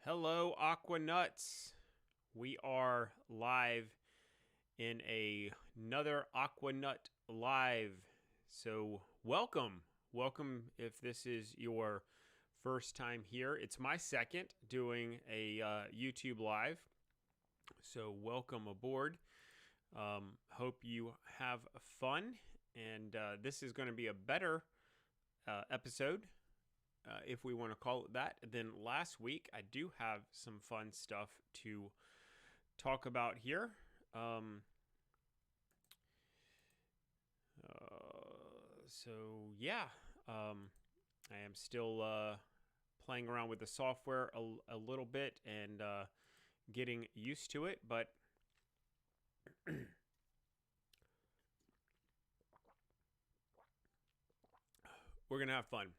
Hello, Aquanuts. We are live in another Aquanut Live. So, welcome. Welcome if this is your first time here. It's my second doing a YouTube Live. So, welcome aboard. Hope you have fun. And this is going to be a better episode, if we want to call it that, than last week. I do have some fun stuff to talk about here. So yeah, I am still playing around with the software a little bit and getting used to it, but we're gonna have fun.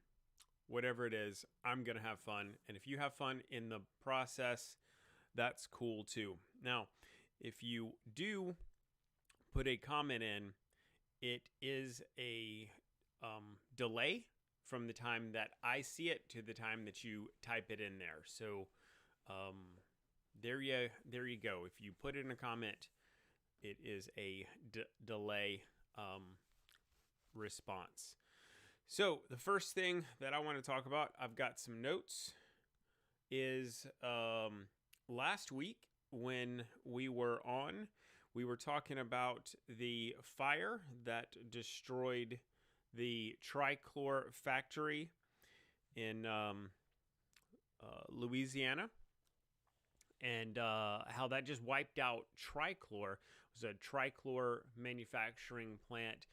Whatever it is, I'm going to have fun. And if you have fun in the process, that's cool too. Now, if you do put a comment in, it is a delay from the time that I see it to the time that you type it in there. So there you go. If you put in a comment, it is a delay response. So the first thing that I want to talk about, I've got some notes, is last week when we were on, we were talking about the fire that destroyed the Trichlor factory in Louisiana, and how that just wiped out Trichlor. It was a Trichlor manufacturing plant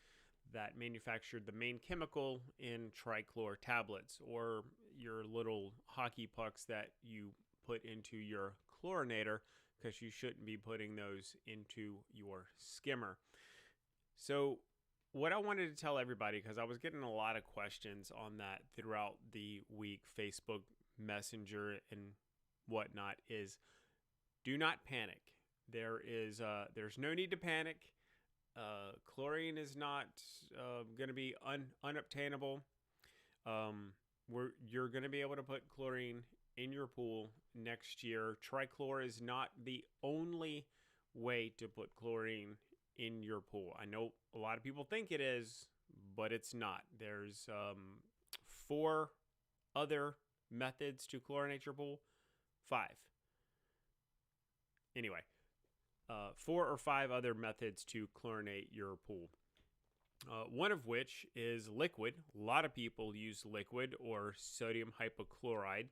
that manufactured the main chemical in Trichlor tablets, or your little hockey pucks that you put into your chlorinator, because you shouldn't be putting those into your skimmer. So what I wanted to tell everybody, because I was getting a lot of questions on that throughout the week, Facebook Messenger and whatnot, is do not panic. There's no need to panic. Chlorine is not going to be unobtainable. You're going to be able to put chlorine in your pool next year. Trichlor is not the only way to put chlorine in your pool. I know a lot of people think it is, but it's not. There's 4 other methods to chlorinate your pool. 5. Anyway. 4 or 5 other methods to chlorinate your pool. One of which is liquid. A lot of people use liquid or sodium hypochlorite.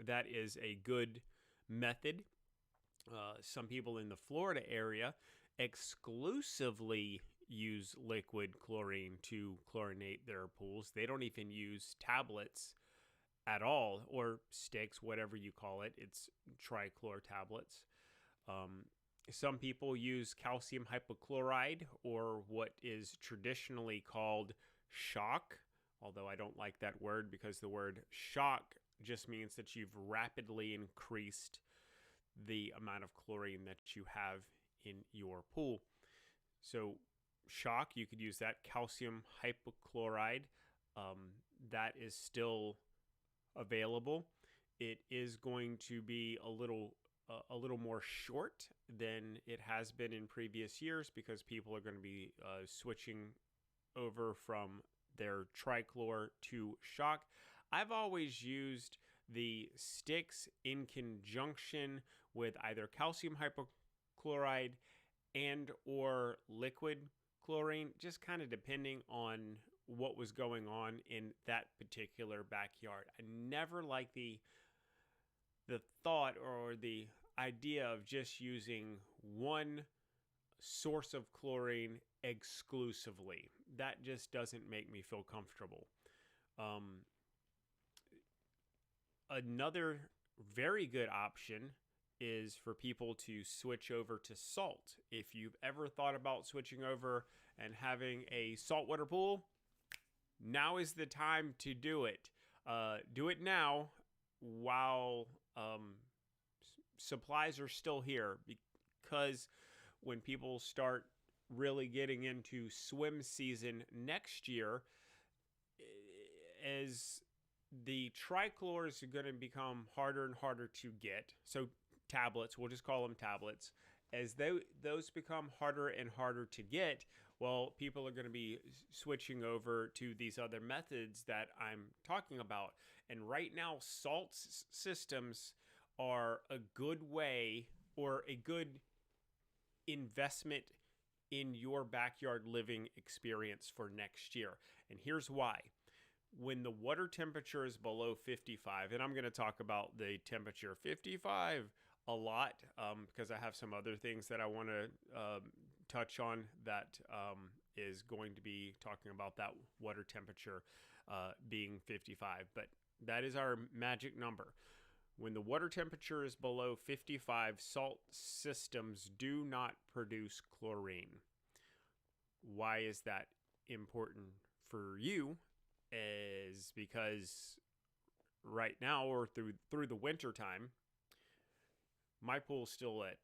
That is a good method. Some people in the Florida area exclusively use liquid chlorine to chlorinate their pools. They don't even use tablets at all, or sticks, whatever you call it. It's Trichlor tablets. Some people use calcium hypochlorite, or what is traditionally called shock, although I don't like that word because the word shock just means that you've rapidly increased the amount of chlorine that you have in your pool. So shock, you could use that. Calcium hypochlorite, that is still available. It is going to be a little more short than it has been in previous years, because people are going to be switching over from their Trichlor to shock. I've always used the sticks in conjunction with either calcium hypochlorite and or liquid chlorine, just kind of depending on what was going on in that particular backyard. I never liked the thought or the idea of just using one source of chlorine exclusively. That just doesn't make me feel comfortable. Another very good option is for people to switch over to salt. If you've ever thought about switching over and having a saltwater pool, now is the time to do it. Do it now while supplies are still here, because when people start really getting into swim season next year, as the trichlors are going to become harder and harder to get. So tablets, we'll just call them tablets. As those become harder and harder to get, well, people are going to be switching over to these other methods that I'm talking about. And right now, salt systems are a good way or a good investment in your backyard living experience for next year. And here's why. When the water temperature is below 55, and I'm going to talk about the temperature 55 a lot because I have some other things that I want to touch on that is going to be talking about that water temperature being 55. But that is our magic number. When the water temperature is below 55, salt systems do not produce chlorine. Why is that important for you? Is because right now, or through the winter time, my pool's still at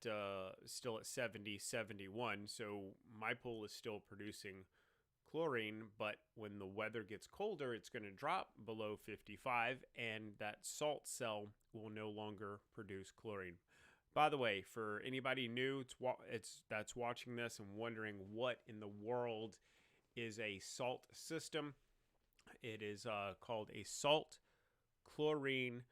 70, 71, so my pool is still producing chlorine, but when the weather gets colder, it's going to drop below 55, and that salt cell will no longer produce chlorine. By the way, for anybody new that's watching this and wondering what in the world is a salt system, it is called a salt chlorine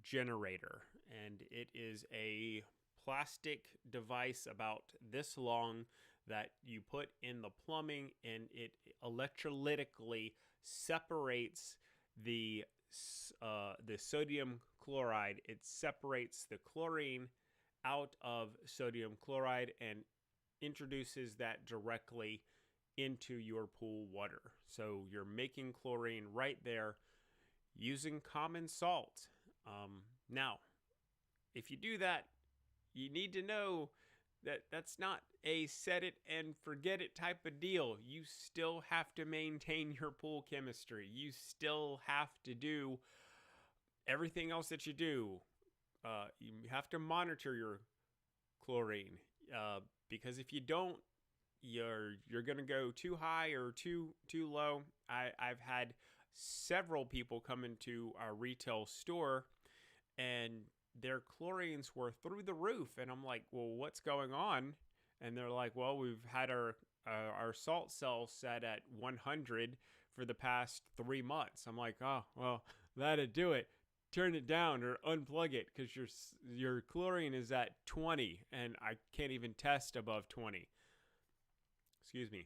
generator, and it is a plastic device about this long that you put in the plumbing, and it electrolytically separates the sodium chloride. It separates the chlorine out of sodium chloride and introduces that directly into your pool water. So you're making chlorine right there using common salt. Now, if you do that, you need to know that that's not a set it and forget it type of deal. You still have to maintain your pool chemistry. You still have to do everything else that you do. You have to monitor your chlorine because if you don't, you're going to go too high or too low. I've had several people come into our retail store and their chlorines were through the roof, and I'm like, well, what's going on? And they're like, well, we've had our salt cell set at 100 for the past 3 months. I'm like, oh, well, that'd do it. Turn it down or unplug it because your chlorine is at 20 and I can't even test above 20. Excuse me.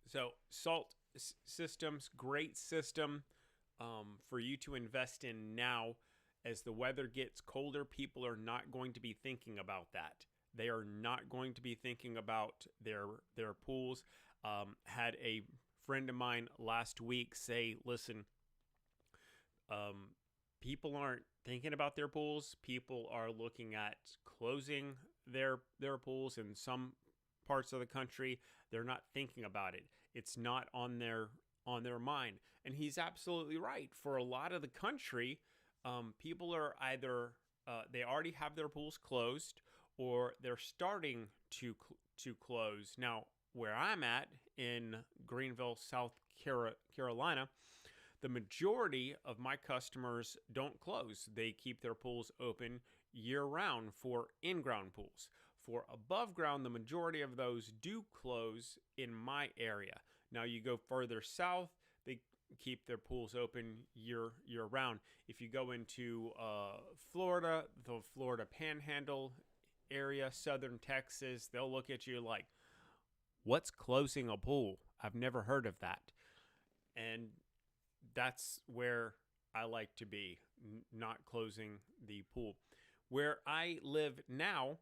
So salt systems, great system for you to invest in now. As the weather gets colder, people are not going to be thinking about that. They are not going to be thinking about their pools. Had a friend of mine last week say, listen, people aren't thinking about their pools. People are looking at closing their pools in some parts of the country. They're not thinking about it. It's not on their mind. And he's absolutely right. For a lot of the country, people are either they already have their pools closed or they're starting to close. Now, where I'm at in Greenville, South Carolina, the majority of my customers don't close. They keep their pools open year-round for in-ground pools. For above ground, the majority of those do close in my area. Now, you go further south, they keep their pools open year-round. If you go into Florida, the Florida Panhandle area, southern Texas, they'll look at you like, what's closing a pool? I've never heard of that. And that's where I like to be, not closing the pool. Where I live now,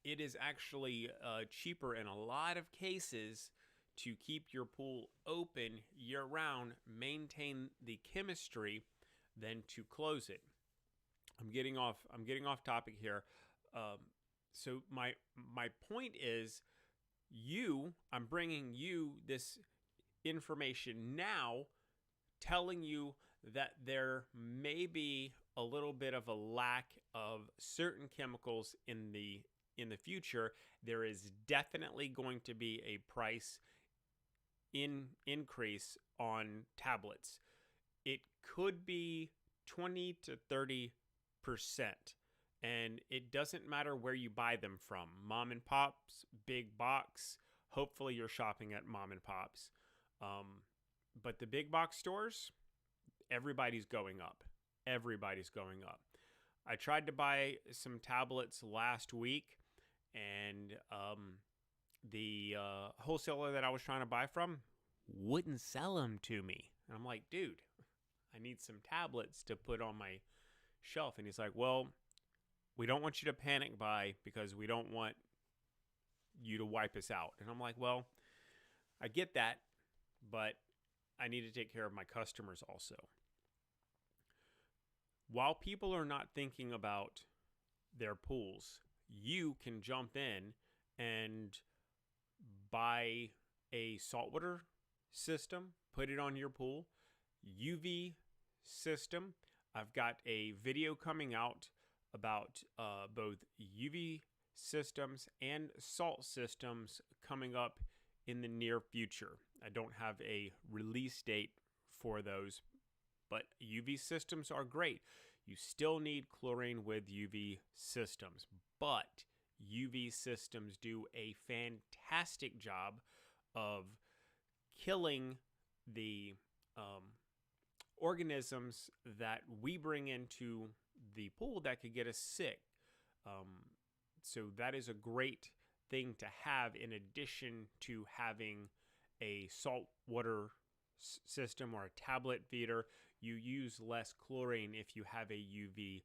it is actually cheaper in a lot of cases to keep your pool open year-round, maintain the chemistry, than to close it. I'm getting off topic here. So my point is, I'm bringing you this information now, telling you that there may be a little bit of a lack of certain chemicals in the in the future, there is definitely going to be a price increase on tablets. It could be 20 to 30%. And it doesn't matter where you buy them from. Mom and pops, big box. Hopefully you're shopping at mom and pops. But the big box stores, everybody's going up. Everybody's going up. I tried to buy some tablets last week, and the wholesaler that I was trying to buy from wouldn't sell them to me. And I'm like, dude, I need some tablets to put on my shelf. And he's like, well, we don't want you to panic buy because we don't want you to wipe us out. And I'm like, well, I get that, but I need to take care of my customers also. While people are not thinking about their pools, you can jump in and buy a saltwater system, put it on your pool, UV system. I've got a video coming out about both UV systems and salt systems coming up in the near future. I don't have a release date for those, but UV systems are great. You still need chlorine with UV systems, but UV systems do a fantastic job of killing the organisms that we bring into the pool that could get us sick. So that is a great thing to have in addition to having a saltwater system or a tablet feeder. You use less chlorine if you have a UV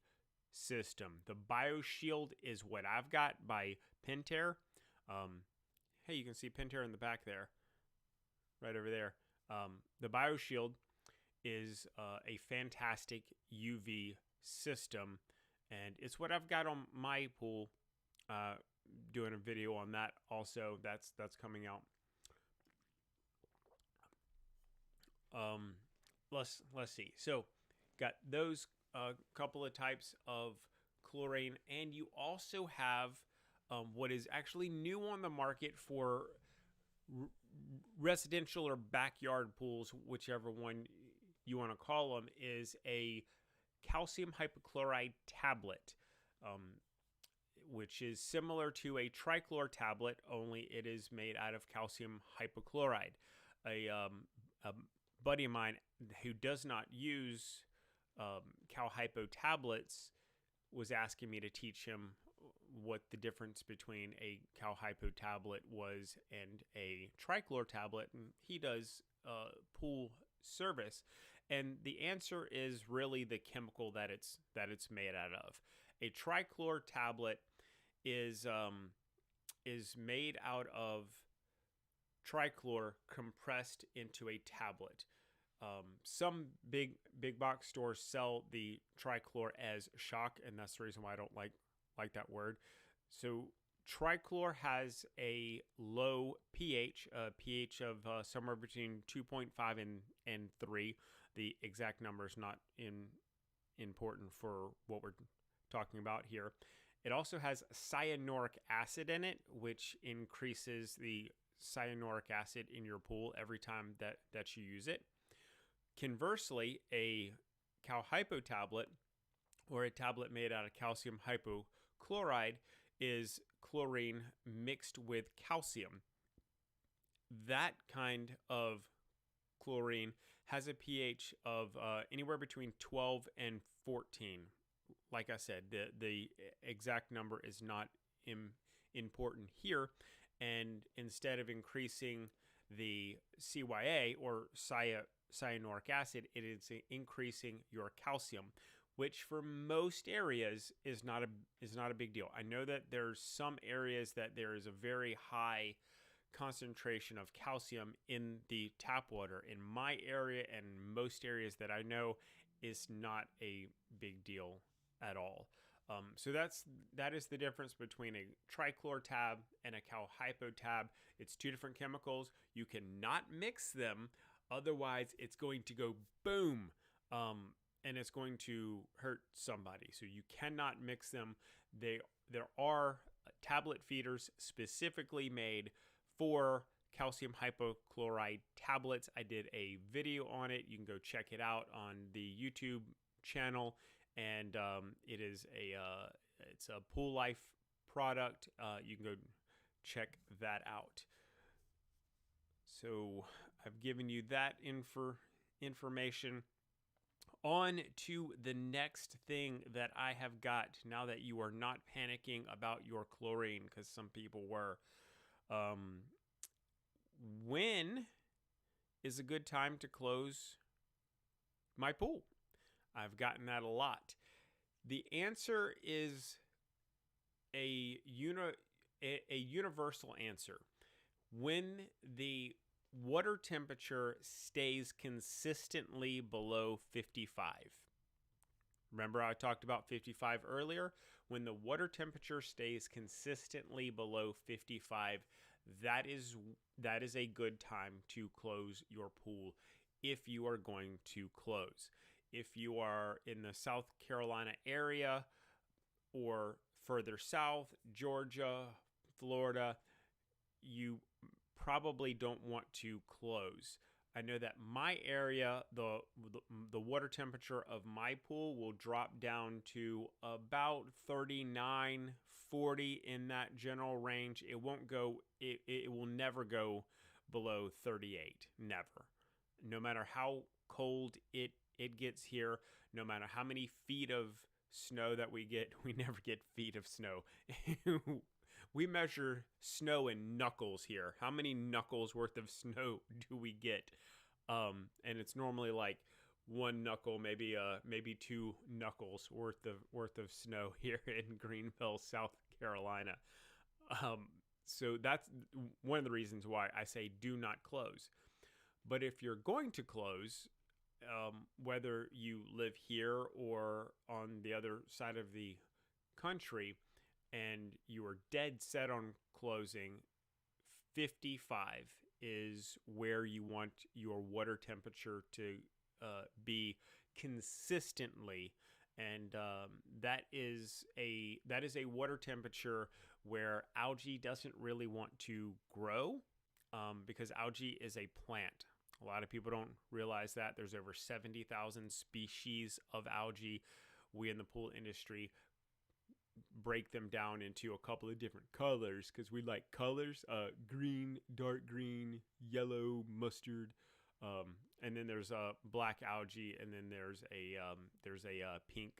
system. The BioShield is what I've got by Pentair. Hey, you can see Pentair in the back there, right over there. The BioShield is a fantastic UV system, and it's what I've got on my pool. Doing a video on that also. That's coming out. Let's see. So, got those couple of types of chlorine, and you also have what is actually new on the market for residential or backyard pools, whichever one you want to call them, is a calcium hypochlorite tablet, which is similar to a Trichlor tablet, only it is made out of calcium hypochlorite. A buddy of mine who does not use Cal Hypo tablets was asking me to teach him what the difference between a Cal Hypo tablet was and a Trichlor tablet, and he does pool service. And the answer is really the chemical that it's made out of. A Trichlor tablet is made out of Trichlor compressed into a tablet. Some big box stores sell the Trichlor as shock, and that's the reason why I don't like that word. So Trichlor has a low pH, pH of somewhere between 2.5 and 3. The exact number is not important for what we're talking about here. It also has cyanuric acid in it, which increases the cyanuric acid in your pool every time that you use it. Conversely, a Cal Hypo tablet or a tablet made out of calcium hypochlorite is chlorine mixed with calcium. That kind of chlorine has a pH of anywhere between 12 and 14. Like I said, the exact number is not important here. And instead of increasing the CYA or cyanuric acid, it is increasing your calcium, which for most areas is not a big deal. I know that there's some areas that there is a very high concentration of calcium in the tap water. In my area and most areas that I know, is not a big deal at all. So that is the difference between a Trichlor tab and a Cal Hypo tab. It's two different chemicals. You cannot mix them, otherwise it's going to go boom, and it's going to hurt somebody. So you cannot mix them. There are tablet feeders specifically made for calcium hypochlorite tablets. I did a video on it. You can go check it out on the YouTube channel, and it is it's a Pool Life product. You can go check that out. So I've given you that information. On to the next thing that I have got now that you are not panicking about your chlorine, because some people were. When is a good time to close my pool? I've gotten that a lot. The answer is a universal answer. When the water temperature stays consistently below 55. Remember I talked about 55 earlier? When the water temperature stays consistently below 55, that is a good time to close your pool if you are going to close. If you are in the South Carolina area or further south, Georgia, Florida, you probably don't want to close. I know that my area, the water temperature of my pool will drop down to about 39, 40 in that general range. It won't go, it will never go below 38, never. No matter how cold it gets here, no matter how many feet of snow that we get, we never get feet of snow. We measure snow in knuckles here. How many knuckles worth of snow do we get? And it's normally like one knuckle, maybe two knuckles worth of snow here in Greenville, South Carolina. So that's one of the reasons why I say do not close. But if you're going to close, whether you live here or on the other side of the country, and you are dead set on closing, 55 is where you want your water temperature to be consistently, and that is a water temperature where algae doesn't really want to grow, because algae is a plant. A lot of people don't realize that there's over 70,000 species of algae. We in the pool industry break them down into a couple of different colors because we like colors: green, dark green, yellow, mustard, and then there's black algae, and then there's a pink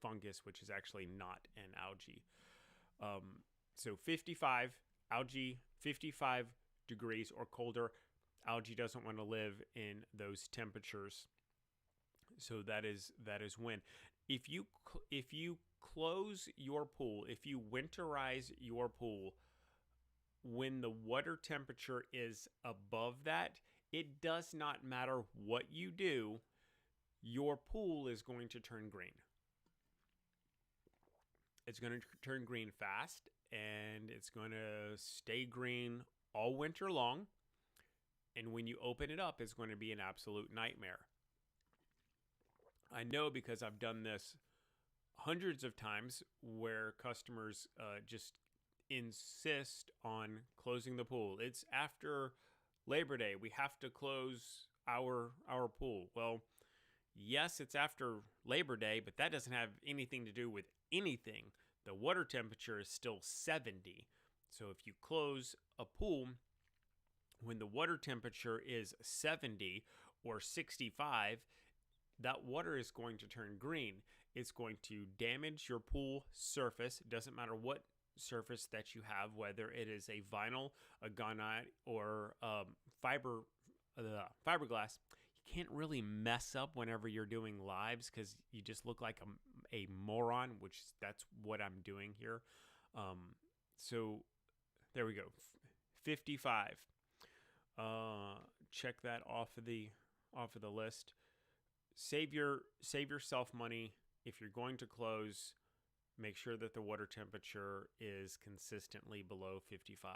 fungus, which is actually not an algae. So 55 algae, 55 degrees or colder, algae doesn't want to live in those temperatures. So that is when. If you close your pool, if you winterize your pool, when the water temperature is above that, it does not matter what you do, your pool is going to turn green. It's going to turn green fast, and it's going to stay green all winter long. And when you open it up, it's going to be an absolute nightmare. I know because I've done this hundreds of times where customers just insist on closing the pool. It's after Labor Day. We have to close our pool. Well, yes, it's after Labor Day, but that doesn't have anything to do with anything. The water temperature is still 70. So if you close a pool when the water temperature is 70 or 65, that water is going to turn green. It's going to damage your pool surface. It doesn't matter what surface that you have, whether it is a vinyl, a gunite, or fiberglass. You can't really mess up whenever you're doing lives because you just look like a moron, which that's what I'm doing here. So there we go. 55. Check that off of the list. Save yourself money. If you're going to close, make sure that the water temperature is consistently below 55.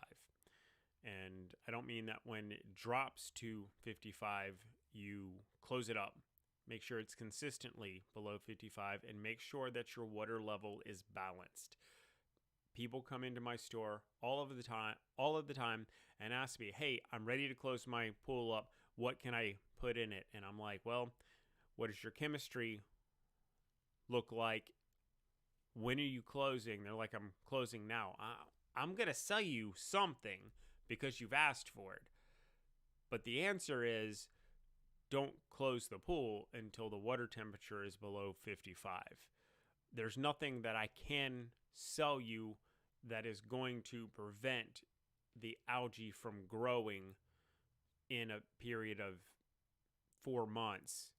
And I don't mean that when it drops to 55, you close it up. Make sure it's consistently below 55, and make sure that your water level is balanced. people come into my store all of the time and ask me, "Hey, I'm ready to close my pool up. What can I put in it?" And I'm like, "Well, what does your chemistry look like? When are you closing?" They're like, "I'm closing now." I'm going to sell you something because you've asked for it. But the answer is, don't close the pool until the water temperature is below 55. There's nothing that I can sell you that is going to prevent the algae from growing in a period of 4 months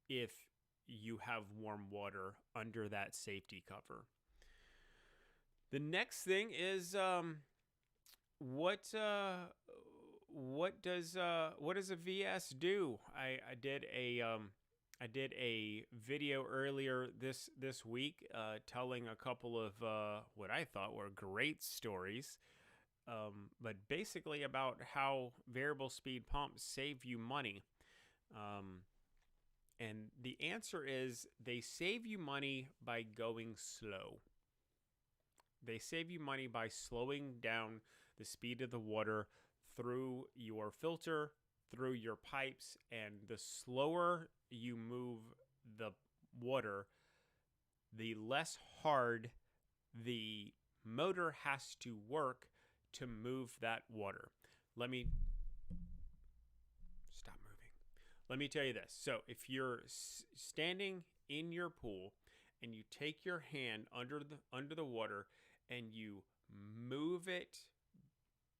if you have warm water under that safety cover. The next thing is what does a VS do? I did a video earlier this week telling a couple of what I thought were great stories, but basically about how variable speed pumps save you money. And the answer is they save you money by going slow. They save you money by slowing down the speed of the water through your filter, through your pipes, and the slower you move the water, the less hard the motor has to work to move that water. Let me stop moving. Let me tell you this. So if you're standing in your pool and you take your hand under the water and you move it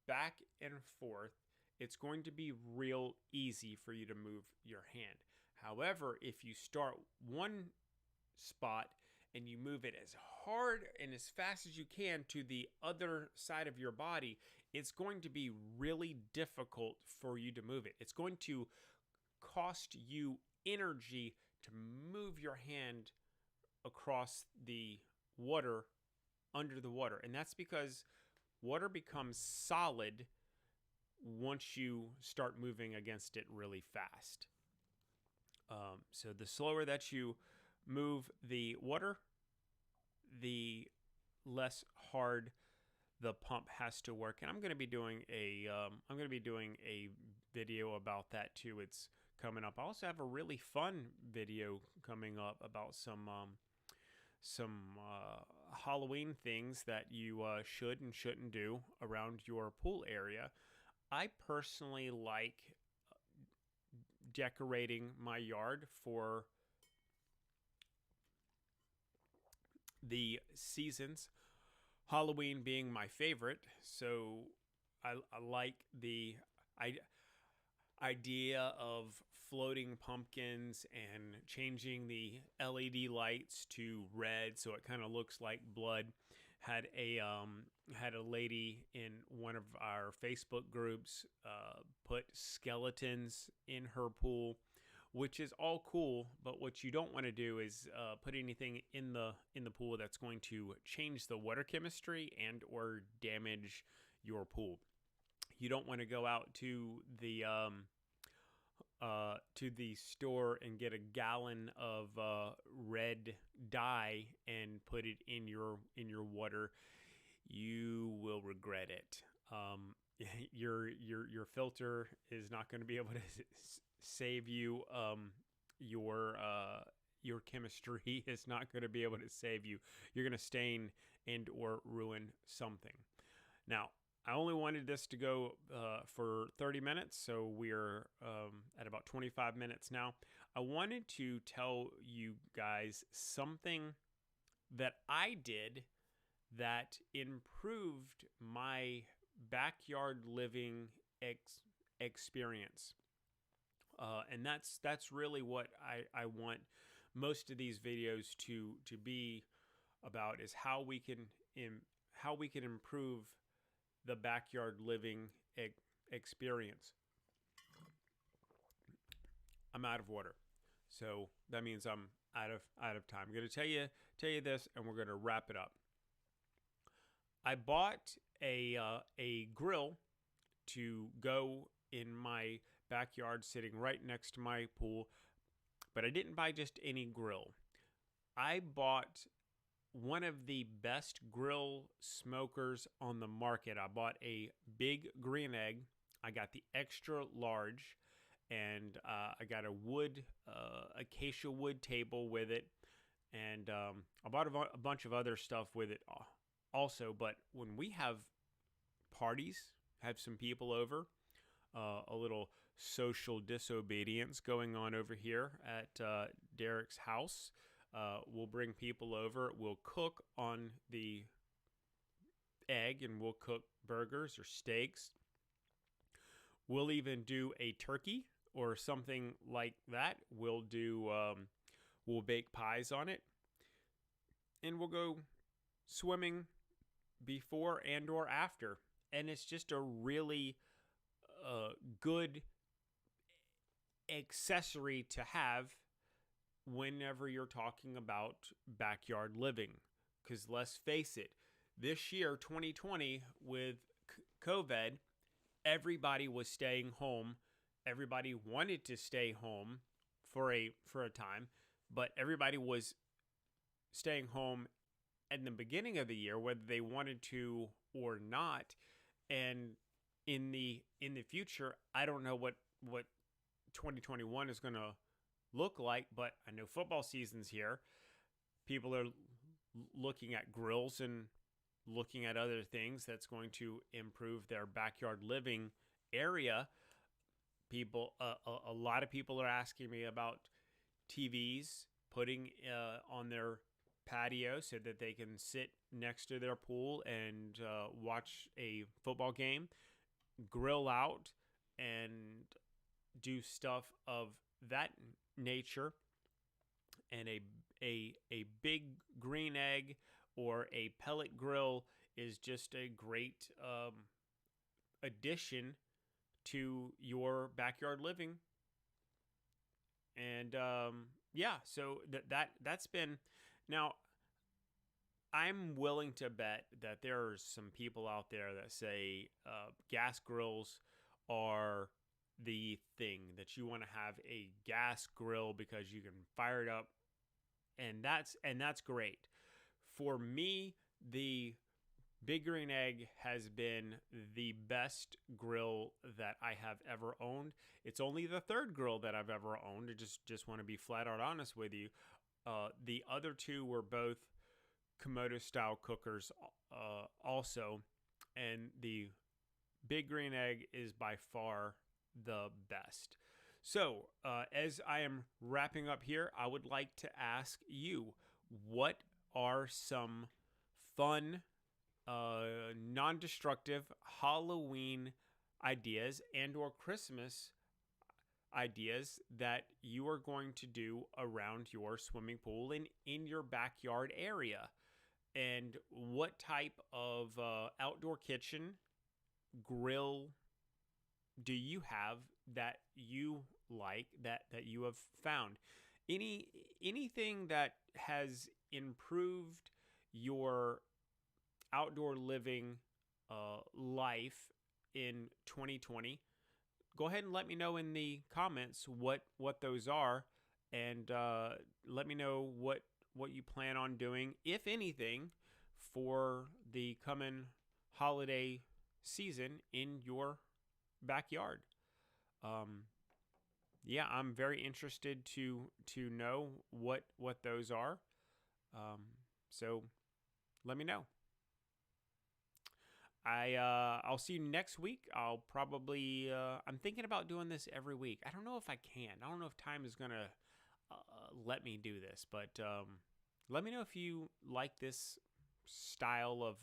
back and forth, it's going to be real easy for you to move your hand. However, if you start one spot and you move it as hard and as fast as you can to the other side of your body, it's going to be really difficult for you to move it. It's going to cost you energy to move your hand across the water, under the water. And that's because water becomes solid once you start moving against it really fast. So the slower that you move the water, the less hard the pump has to work. And I'm going to be doing a video about that too. It's coming up. I also have a really fun video coming up about some Halloween things that you should and shouldn't do around your pool area. I personally like decorating my yard for the seasons, Halloween being my favorite. So I like the idea of floating pumpkins and changing the LED lights to red so it kind of looks like blood. Had a lady in one of our Facebook groups put skeletons in her pool, which is all cool, but what you don't want to do is put anything in the pool that's going to change the water chemistry and or damage your pool. You don't want to go out to the store and get a gallon of red dye and put it in your water. You will regret it. Your filter is not going to be able to save you. Your chemistry is not going to be able to save you. You're going to stain and or ruin something. Now, I only wanted this to go for 30 minutes, so we're at about 25 minutes now. I wanted to tell you guys something that I did that improved my backyard living experience. And that's really what I want most of these videos to be about, is how we can improve the backyard living experience. I'm out of water, so that means I'm out of time. I'm going to tell you this, and we're going to wrap it up. I bought a grill to go in my backyard, sitting right next to my pool, but I didn't buy just any grill. I bought one of the best grill smokers on the market. I bought a big green egg. I got the extra large, and I got a wood, acacia wood table with it, and I bought a bunch of other stuff with it also. But when we have parties, have some people over, a little social disobedience going on over here at Derrick's house. We'll bring people over. We'll cook on the egg, and we'll cook burgers or steaks. We'll even do a turkey or something like that. We'll bake pies on it, and we'll go swimming before and or after. And it's just a really good accessory to have whenever you're talking about backyard living. Because let's face it, this year, 2020, with COVID, everybody was staying home. Everybody wanted to stay home for a time, but everybody was staying home at the beginning of the year, whether they wanted to or not. And in the future, I don't know what 2021 is going to look like, but I know football season's here. People are looking at grills and looking at other things that's going to improve their backyard living area. A lot of people are asking me about TVs, putting on their patio so that they can sit next to their pool and watch a football game, grill out, and do stuff of that nature. And a big green egg or a pellet grill is just a great addition to your backyard living. And so that's been. Now, I'm willing to bet that there are some people out there that say gas grills are the thing, that you want to have a gas grill because you can fire it up, and that's great. For me, the Big Green Egg has been the best grill that I have ever owned. It's only the third grill that I've ever owned. I just want to be flat out honest with you. The other two were both Komodo style cookers also, and the Big Green Egg is by far the best. So as I am wrapping up here, I would like to ask you, what are some fun, non-destructive Halloween ideas and or Christmas ideas that you are going to do around your swimming pool and in your backyard area? And what type of outdoor kitchen grill do you have that you like, that you have found? Anything that has improved your outdoor living life in 2020, go ahead and let me know in the comments what those are, and let me know what you plan on doing, if anything, for the coming holiday season in your backyard. I'm very interested to know what those are. So let me know. I'll see you next week. I'll probably I'm thinking about doing this every week. I don't know if I can. I don't know if time is gonna let me do this, but let me know if you like this style of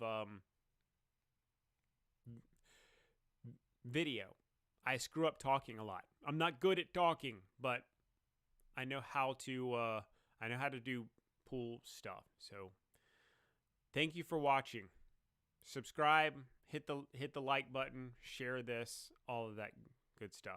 video. I screw up talking a lot. I'm not good at talking, but I know how to do pool stuff. So thank you for watching. Subscribe, hit the like button, share this, all of that good stuff.